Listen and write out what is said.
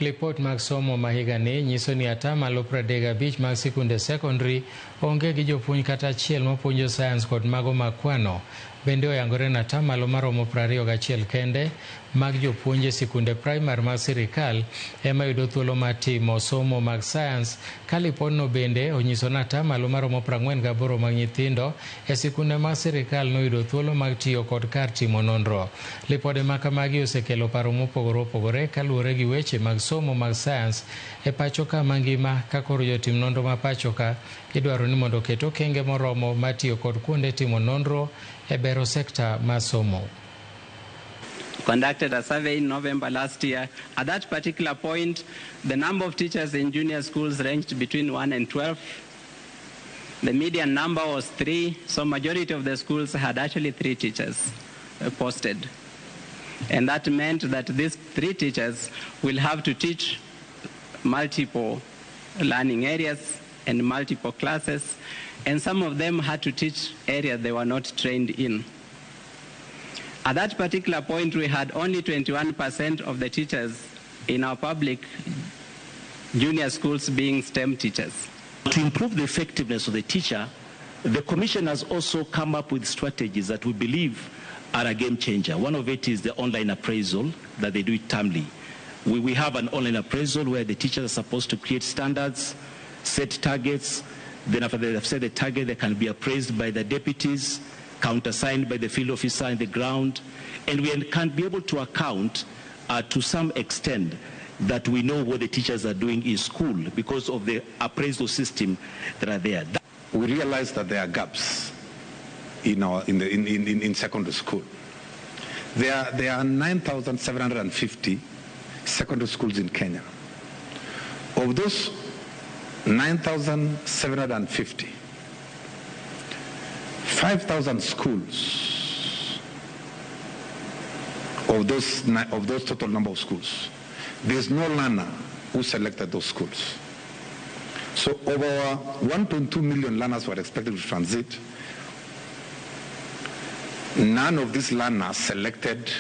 Lipot mag somo ma higani nyiso ni atamalo 35 mag sikunde secondary onge gi jopuonj kata achiel mapuonjo science kod mago mag kwano. Bende oyangore na atamalo maromo 21 kende mag jopuonje sikunde primary mag sirikal ema yudo thuolo mar timo somo mag science. Kalipodno bende onyiso na atamalo maromo 48 mag nyithindo e sikunde mag sirikal noyudo thuolo mag tiyo kod kar timo nonro. Lipode ma kamagi osekelo paro mopogore opogore kaluwore gi weche mag somo mag science e pacho ka mangima. Ka koro jotim nonro ma pacho ka idwaro ni mondo oket okenge moromo mar tiyo kod kuonde timo nonro e bero sekta mar somo. Conducted a survey in November last year. At that particular point, the number of teachers in junior schools ranged between 1 and 12. The median number was 3, so majority of the schools had actually 3 teachers posted. And that meant that these 3 teachers will have to teach multiple learning areas and multiple classes, and some of them had to teach areas they were not trained in. At that particular point, we had only 21% of the teachers in our public junior schools being STEM teachers. To improve the effectiveness of the teacher, the Commission has also come up with strategies that we believe are a game changer. One of it is the online appraisal that they do it timely. We have an online appraisal where the teachers are supposed to create standards, set targets, then after they have set the target, they can be appraised by the deputies, countersigned by the field officer on the ground, and we can be able to account to some extent that we know what the teachers are doing in school because of the appraisal system that are there. We realize that there are gaps in secondary school. There are 9,750 secondary schools in Kenya. Of those 9,750, 5,000 schools of those total number of schools, there's no learner who selected those schools. So over 1.2 million learners were expected to transit. None of these learners selected